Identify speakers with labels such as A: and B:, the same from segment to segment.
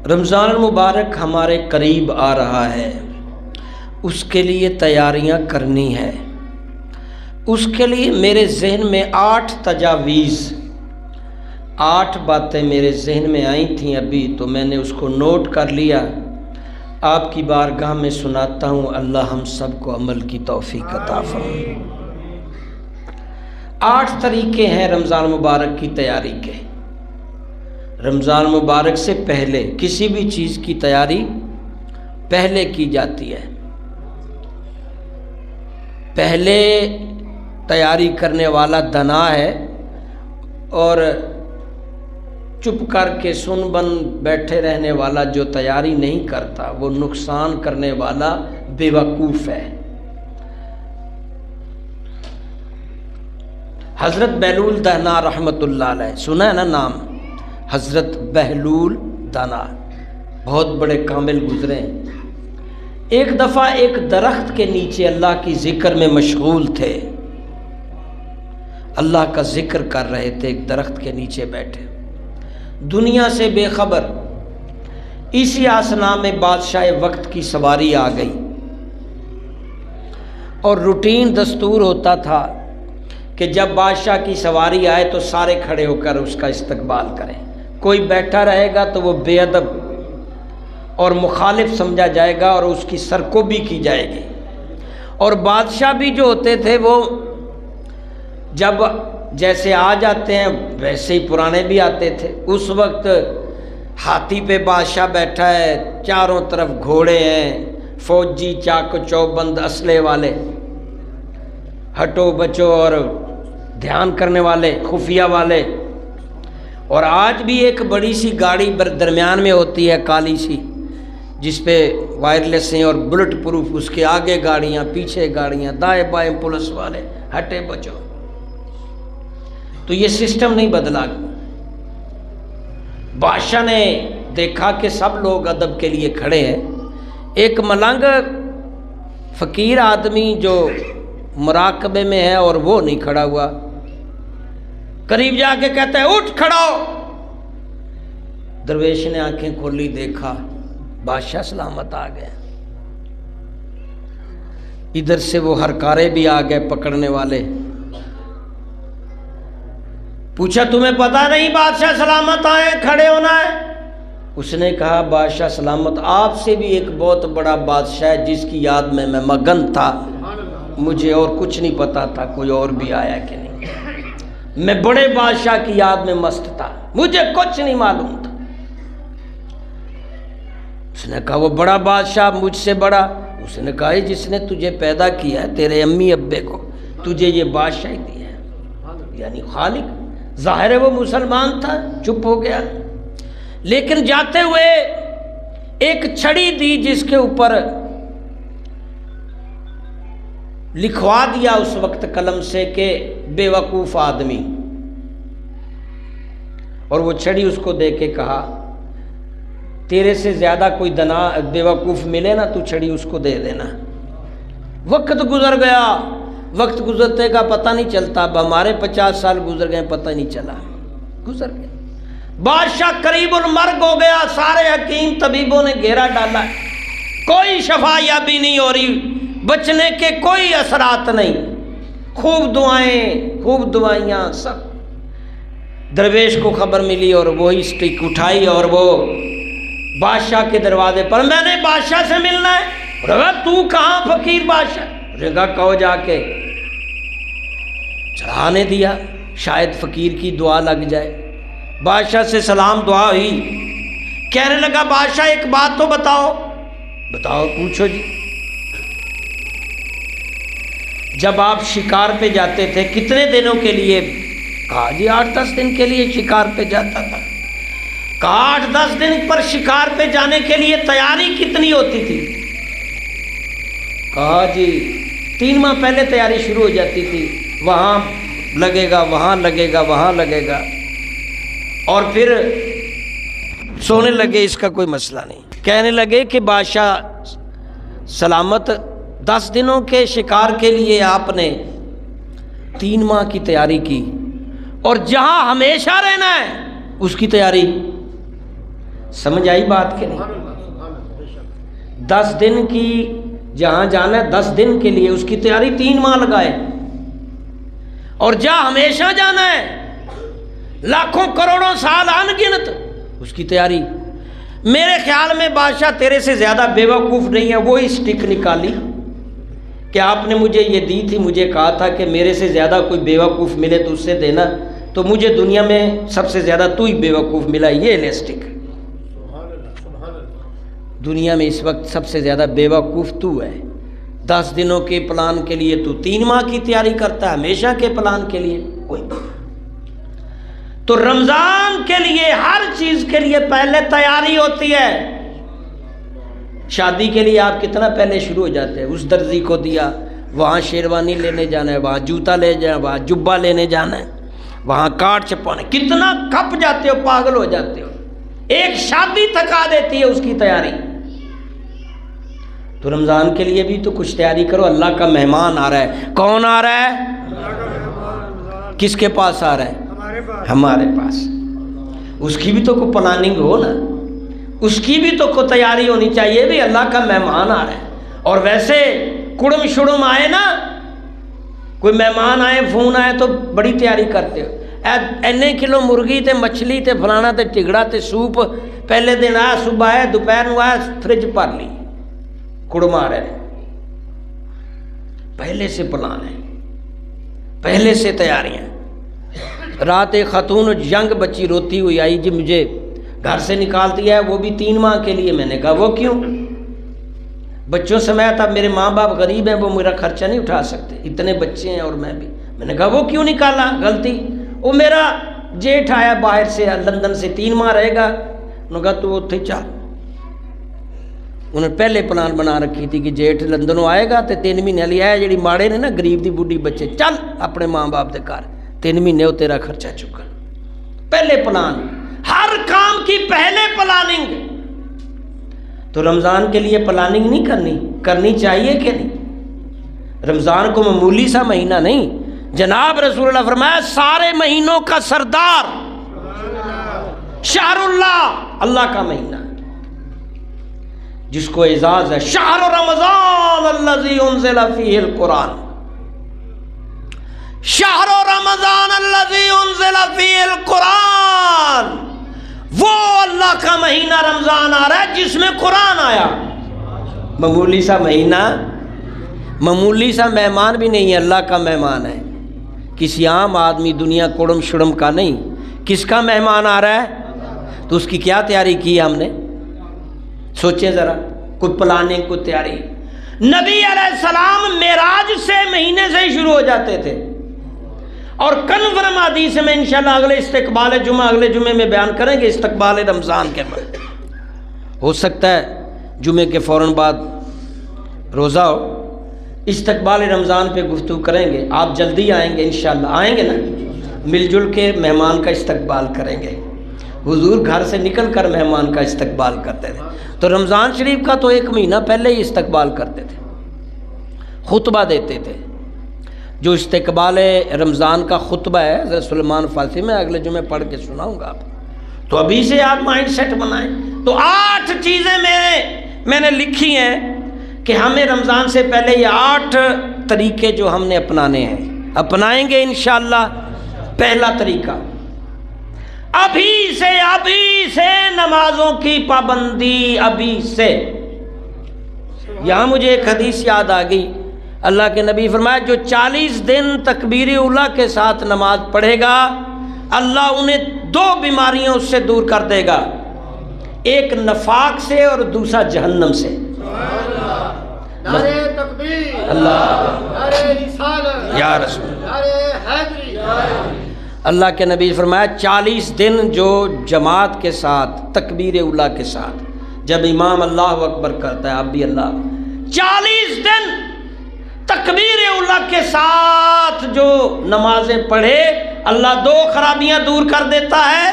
A: رمضان المبارک ہمارے قریب آ رہا ہے، اس کے لیے تیاریاں کرنی ہے۔ اس کے لیے میرے ذہن میں 8 تجاویز، 8 باتیں میرے ذہن میں آئی تھیں ابھی، تو میں نے اس کو نوٹ کر لیا، آپ کی بارگاہ میں سناتا ہوں۔ اللہ ہم سب کو عمل کی توفیق عطا فرمائے۔ 8 طریقے ہیں رمضان مبارک کی تیاری کے۔ رمضان مبارک سے پہلے کسی بھی چیز کی تیاری پہلے کی جاتی ہے۔ پہلے تیاری کرنے والا دنا ہے، اور چپ کر کے سن بن بیٹھے رہنے والا جو تیاری نہیں کرتا وہ نقصان کرنے والا بے وقوف ہے۔ حضرت بہلول دہنا رحمۃ اللہ علیہ، سنا ہے نا نام؟ حضرت بہلول دانا بہت بڑے کامل گزرے ہیں۔ ایک دفعہ ایک درخت کے نیچے اللہ کی ذکر میں مشغول تھے، اللہ کا ذکر کر رہے تھے، ایک درخت کے نیچے بیٹھے، دنیا سے بے خبر۔ اسی آسنا میں بادشاہ وقت کی سواری آ گئی، اور روٹین دستور ہوتا تھا کہ جب بادشاہ کی سواری آئے تو سارے کھڑے ہو کر اس کا استقبال کریں۔ کوئی بیٹھا رہے گا تو وہ بے ادب اور مخالف سمجھا جائے گا، اور اس کی سرکوبی کی جائے گی۔ اور بادشاہ بھی جو ہوتے تھے وہ جب جیسے آج آتے ہیں ویسے ہی پرانے بھی آتے تھے۔ اس وقت ہاتھی پہ بادشاہ بیٹھا ہے، چاروں طرف گھوڑے ہیں، فوجی چاق و چوبند اسلحے والے، ہٹو بچو اور دھیان کرنے والے، خفیہ والے۔ اور آج بھی ایک بڑی سی گاڑی درمیان میں ہوتی ہے، کالی سی، جس پہ وائرلیس ہیں اور بلٹ پروف، اس کے آگے گاڑیاں، پیچھے گاڑیاں، دائیں بائیں پولیس والے، ہٹے بچو۔ تو یہ سسٹم نہیں بدلا۔ بادشاہ نے دیکھا کہ سب لوگ ادب کے لیے کھڑے ہیں، ایک ملنگ فقیر آدمی جو مراقبے میں ہے اور وہ نہیں کھڑا ہوا، قریب جا کے کہتا ہے اٹھ کھڑا ہو۔ درویش نے آنکھیں کھولی، دیکھا بادشاہ سلامت آ گئے۔ ادھر سے وہ ہرکارے بھی آ گئے پکڑنے والے۔ پوچھا تمہیں پتہ نہیں بادشاہ سلامت آئے، کھڑے ہونا ہے؟ اس نے کہا بادشاہ سلامت، آپ سے بھی ایک بہت بڑا بادشاہ ہے جس کی یاد میں مگن تھا، مجھے اور کچھ نہیں پتا تھا کوئی اور بھی آیا کہ نہیں، میں بڑے بادشاہ کی یاد میں مست تھا، مجھے کچھ نہیں معلوم تھا۔ اس نے کہا وہ بڑا بادشاہ مجھ سے بڑا؟ اس نے کہا جس نے تجھے پیدا کیا ہے، تیرے امی ابے کو، تجھے یہ بادشاہی دی ہے، یعنی خالق۔ ظاہر ہے وہ مسلمان تھا، چپ ہو گیا۔ لیکن جاتے ہوئے ایک چھڑی دی جس کے اوپر لکھوا دیا اس وقت قلم سے کہ بے وقوف آدمی، اور وہ چھڑی اس کو دے کے کہا تیرے سے زیادہ کوئی دنا بے وقوف ملے نا تو چھڑی اس کو دے دینا۔ وقت گزر گیا، وقت گزرتے کا پتہ نہیں چلتا، اب ہمارے 50 سال گزر گئے، پتہ نہیں چلا، گزر گئے۔ بادشاہ قریب المرگ ہو گیا، سارے حکیم طبیبوں نے گھیرا ڈالا، کوئی شفا یابی نہیں ہو رہی، بچنے کے کوئی اثرات نہیں، خوب دعائیں، خوب دوائیاں، سب۔ درویش کو خبر ملی اور وہی سٹک اٹھائی اور وہ بادشاہ کے دروازے پر، میں نے بادشاہ سے ملنا ہے۔ رہا تو کہاں فقیر بادشاہ؟ رہا کہو جا کے چڑھانے دیا، شاید فقیر کی دعا لگ جائے۔ بادشاہ سے سلام دعا ہوئی، کہنے لگا بادشاہ ایک بات تو بتاؤ۔ بتاؤ، پوچھو جی۔ جب آپ شکار پہ جاتے تھے کتنے دنوں کے لیے؟ کہا جی 8-10 دن کے لیے شکار پہ جاتا تھا۔ کہا 8-10 دن پر شکار پہ جانے کے لیے تیاری کتنی ہوتی تھی؟ کہا جی 3 ماہ پہلے تیاری شروع ہو جاتی تھی، وہاں لگے گا، وہاں لگے گا، وہاں لگے گا، اور پھر سونے لگے، اس کا کوئی مسئلہ نہیں۔ کہنے لگے کہ بادشاہ سلامت 10 دنوں کے شکار کے لیے آپ نے 3 ماہ کی تیاری کی، اور جہاں ہمیشہ رہنا ہے اس کی تیاری سمجھ آئی بات کہ نہیں؟ 10 دن کی جہاں جانا ہے 10 دن کے لیے اس کی تیاری 3 ماہ لگائے، اور جہاں ہمیشہ جانا ہے لاکھوں کروڑوں سال ان گنت اس کی تیاری۔ میرے خیال میں بادشاہ تیرے سے زیادہ بیوقوف نہیں ہے، وہی اسٹک نکالی کہ آپ نے مجھے یہ دی تھی، مجھے کہا تھا کہ میرے سے زیادہ کوئی بیوقوف ملے تو اس سے دینا، تو مجھے دنیا میں سب سے زیادہ تو ہی بیوقوف ملا، یہ لے اسٹک۔ دنیا میں اس وقت سب سے زیادہ بیوقوف تو ہے۔ 10 دنوں کے پلان کے لیے تو 3 ماہ کی تیاری کرتا ہے، ہمیشہ کے پلان کے لیے کوئی۔ تو رمضان کے لیے ہر چیز کے لیے پہلے تیاری ہوتی ہے۔ شادی کے لیے آپ کتنا پہلے شروع ہو جاتے ہیں، اس درزی کو دیا، وہاں شیروانی لینے جانا ہے، وہاں جوتا لے جانا، وہاں جبہ لینے جانا ہے، وہاں کارڈ چھپوانا، کتنا کھپ جاتے ہو، پاگل ہو جاتے ہو۔ ایک شادی تھکا دیتی ہے اس کی تیاری۔ تو رمضان کے لیے بھی تو کچھ تیاری کرو، اللہ کا مہمان آ رہا ہے۔ کون آ رہا ہے؟ کس کے پاس آ رہا ہے؟ ہمارے پاس۔ اس کی بھی تو کوئی پلاننگ ہو نا، اس کی بھی تو کوئی تیاری ہونی چاہیے بھی، اللہ کا مہمان آ رہا ہے۔ اور ویسے کڑم شڑم آئے نا، کوئی مہمان آئے، فون آئے تو بڑی تیاری کرتے ہو، اینے کلو مرغی تے مچھلی تے فلانا تے ٹگڑا تے سوپ، پہلے دن آیا، صبح آیا، دوپہر کو آیا، فریج بھر لی، کڑم آ رہے ہیں۔ پہلے سے پلان ہے، پہلے سے تیاریاں۔ رات ایک خاتون ینگ بچی روتی ہوئی آئی، جی مجھے گھر سے نکال دیا ہے، وہ بھی 3 ماہ کے لیے۔ میں نے کہا وہ کیوں؟ بچوں سے میں تھا، میرے ماں باپ غریب ہیں، وہ میرا خرچہ نہیں اٹھا سکتے، اتنے بچے ہیں اور میں بھی۔ میں نے کہا وہ کیوں نکالا؟ غلطی، وہ میرا جیٹھ آیا باہر سے، لندن سے، 3 ماہ رہے گا۔ انہوں نے کہا تو اتھے چل۔ انہوں نے پہلے پلان بنا رکھی تھی کہ جیٹھ لندنوں آئے گا تو 3 مہینے لی آیا، جڑی ماڑے نے نا غریب دی بوڑھی بچے، چل اپنے ماں باپ دے گھر، 3 مہینے وہ تیرا خرچہ چکا۔ پہلے پلان، ہر کام کی پہلے پلاننگ۔ تو رمضان کے لیے پلاننگ نہیں کرنی چاہیے کہ نہیں؟ رمضان کو معمولی سا مہینہ نہیں، جناب رسول اللہ فرمایا سارے مہینوں کا سردار شہر اللہ، اللہ کا مہینہ جس کو اعزاز ہے، شہر رمضان الذی انزل فیہ القرآن، شہر رمضان الذی انزل فیہ القرآن، وہ اللہ کا مہینہ رمضان آ رہا ہے جس میں قرآن آیا۔ معمولی سا مہینہ، معمولی سا مہمان بھی نہیں ہے، اللہ کا مہمان ہے، کسی عام آدمی دنیا کوڑم شڑم کا نہیں۔ کس کا مہمان آ رہا ہے؟ تو اس کی کیا تیاری کی ہم نے؟ سوچیں ذرا، کوئی پلاننگ، کوئی تیاری۔ نبی علیہ السلام معراج سے مہینے سے ہی شروع ہو جاتے تھے، اور کنفرم حدیث میں انشاءاللہ اگلے استقبال جمعہ، اگلے جمعے میں بیان کریں گے، استقبال رمضان کے بعد ہو سکتا ہے جمعے کے فوراً بعد روزہ ہو، استقبال رمضان پہ گفتگو کریں گے۔ آپ جلدی آئیں گے انشاءاللہ، آئیں گے نا؟ مل جل کے مہمان کا استقبال کریں گے۔ حضور گھر سے نکل کر مہمان کا استقبال کرتے تھے، تو رمضان شریف کا تو 1 مہینہ پہلے ہی استقبال کرتے تھے، خطبہ دیتے تھے۔ جو استقبال رمضان کا خطبہ ہے حضرت سلیمان فارسی میں اگلے جمعے پڑھ کے سناؤں گا آپ، تو ابھی سے آپ مائنڈ سیٹ بنائیں۔ تو 8 چیزیں میں نے لکھی ہیں کہ ہمیں رمضان سے پہلے یہ 8 طریقے جو ہم نے اپنانے ہیں، اپنائیں گے انشاءاللہ۔ پہلا طریقہ، ابھی سے نمازوں کی پابندی، ابھی سے۔ یہاں مجھے ایک حدیث یاد آ گئی، اللہ کے نبی فرمایا جو 40 دن تکبیر اولیٰ کے ساتھ نماز پڑھے گا، اللہ انہیں 2 بیماریوں اس سے دور کر دے گا، ایک نفاق سے اور دوسرا جہنم سے۔
B: نعرہ تکبیر،
A: اللہ،
B: نعرہ رسالت،
A: یا رسول،
B: نعرہ حیدری۔
A: اللہ کے نبی فرمایا 40 دن جو جماعت کے ساتھ تکبیر اولیٰ کے ساتھ، جب امام اللہ اکبر کرتا ہے آپ بھی اللہ، 40 دن تکبیر اولیٰ کے ساتھ جو نمازیں پڑھے، اللہ 2 خرابیاں دور کر دیتا ہے،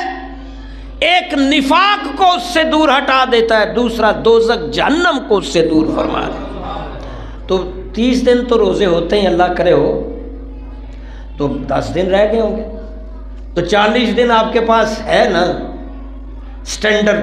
A: ایک نفاق کو اس سے دور ہٹا دیتا ہے، دوسرا دوزخ جہنم کو اس سے دور فرما ہے۔ تو 30 دن تو روزے ہوتے ہیں، اللہ کرے ہو تو 10 دن رہ گئے ہوں گے، تو 40 دن آپ کے پاس ہے نا سٹینڈرڈ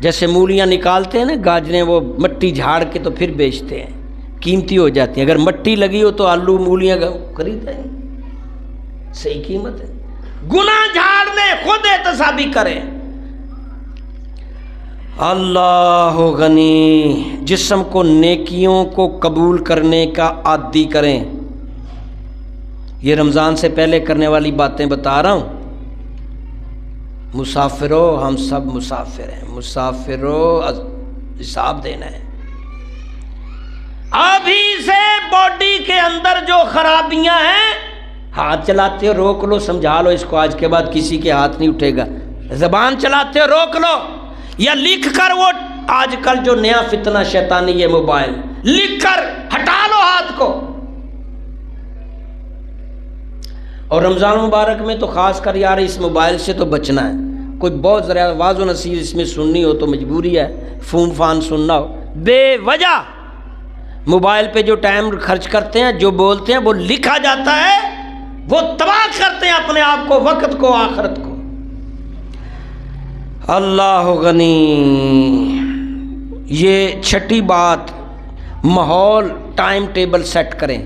A: جیسے مولیاں نکالتے ہیں نا گاجریں، وہ مٹی جھاڑ کے تو پھر بیچتے ہیں، قیمتی ہو جاتی ہیں۔ اگر مٹی لگی ہو تو آلو مولیاں خریدیں گے، صحیح قیمت ہے۔ گناہ جھاڑ لیں، خود احتسابی کریں۔ اللہ غنی، جسم کو نیکیوں کو قبول کرنے کا عادی کریں۔ یہ رمضان سے پہلے کرنے والی باتیں بتا رہا ہوں۔ مسافرو، ہم سب مسافر ہیں، مسافرو حساب دینا ہے۔ ابھی سے باڈی کے اندر جو خرابیاں ہیں، ہاتھ چلاتے ہو روک لو، سمجھا لو اس کو، آج کے بعد کسی کے ہاتھ نہیں اٹھے گا۔ زبان چلاتے ہو روک لو، یا لکھ کر، وہ آج کل جو نیا فتنہ شیطانی ہے موبائل، لکھ کر ہٹا لو ہاتھ کو۔ اور رمضان مبارک میں تو خاص کر یار اس موبائل سے تو بچنا ہے۔ کوئی بہت ذرا واضح و نصیحت اس میں سننی ہو تو مجبوری ہے، فون فان سننا ہو، بے وجہ موبائل پہ جو ٹائم خرچ کرتے ہیں، جو بولتے ہیں وہ لکھا جاتا ہے، وہ تباہ کرتے ہیں اپنے آپ کو، وقت کو، آخرت کو۔ اللہ غنی۔ یہ چھٹی بات، ماحول ٹائم ٹیبل سیٹ کریں۔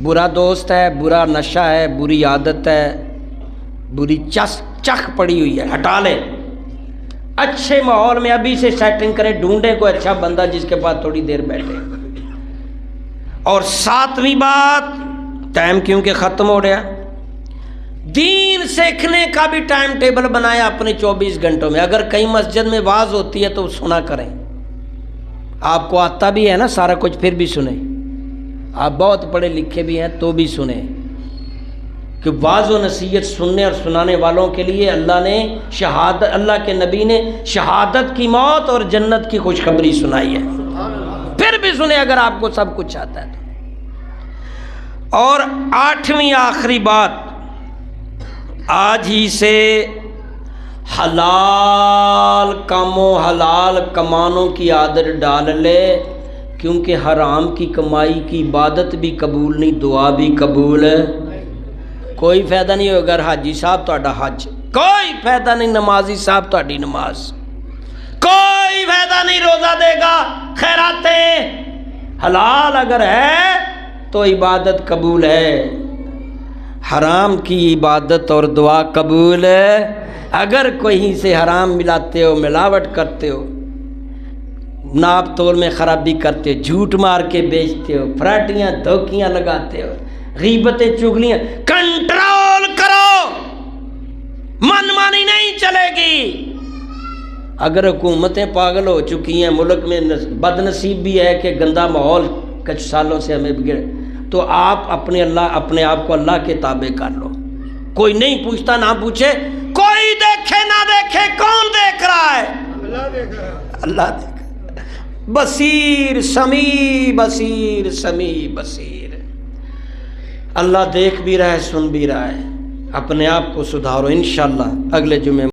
A: برا دوست ہے، برا نشہ ہے، بری عادت ہے، بری چخ پڑی ہوئی ہے، ہٹا لیں۔ اچھے ماحول میں ابھی سے سیٹنگ کریں، ڈھونڈیں کوئی اچھا بندہ جس کے پاس تھوڑی دیر بیٹھے۔ اور 7ویں بات، ٹائم کیونکہ ختم ہو رہا، دین سیکھنے کا بھی ٹائم ٹیبل بنایا اپنے 24 گھنٹوں میں۔ اگر کہیں مسجد میں واعظ ہوتی ہے تو سنا کریں۔ آپ کو آتا بھی ہے نا سارا کچھ، پھر بھی سنیں۔ آپ بہت پڑھے لکھے بھی ہیں تو بھی سنیں، کہ واعظ و نصیحت سننے اور سنانے والوں کے لیے اللہ نے شہادت، اللہ کے نبی نے شہادت کی موت اور جنت کی خوشخبری سنائی ہے۔ پھر بھی سنیں اگر آپ کو سب کچھ آتا ہے تو۔ اور 8ویں آخری بات، آج ہی سے حلال کاموں، حلال کمانوں کی عادت ڈال لے، کیونکہ حرام کی کمائی کی عبادت بھی قبول نہیں، دعا بھی قبول ہے۔ کوئی فائدہ نہیں ہوگا اگر حاجی صاحب تہاڈا حج، کوئی فائدہ نہیں نمازی صاحب تہاڈی نماز، کوئی فائدہ نہیں روزہ دے گا، خیراتیں۔ حلال اگر ہے تو عبادت قبول ہے، حرام کی عبادت اور دعا قبول ہے۔ اگر کہیں سے حرام ملاتے ہو، ملاوٹ کرتے ہو، ناپ تول میں خرابی کرتے ہو، جھوٹ مار کے بیچتے ہو، فراٹیاں دھوکیاں لگاتے ہو، غیبتیں چغلیاں، کنٹرول کرو، من مانی نہیں چلے گی۔ اگر حکومتیں پاگل ہو چکی ہیں، ملک میں بد نصیب بھی ہے کہ گندا ماحول کچھ سالوں سے ہمیں بگڑ، تو آپ اپنے آپ کو اللہ کے تابع کر لو۔ کوئی نہیں پوچھتا، نہ پوچھے، کوئی دیکھے نہ دیکھے، کون دیکھ رہا ہے؟
B: اللہ دیکھ رہا ہے۔
A: اللہ دیکھ رہا ہے۔ بصیر سمیع، بصیر سمیع بصیر۔ اللہ دیکھ بھی رہا ہے، سن بھی رہا ہے۔ اپنے آپ کو سدھارو، انشاءاللہ اگلے جمعے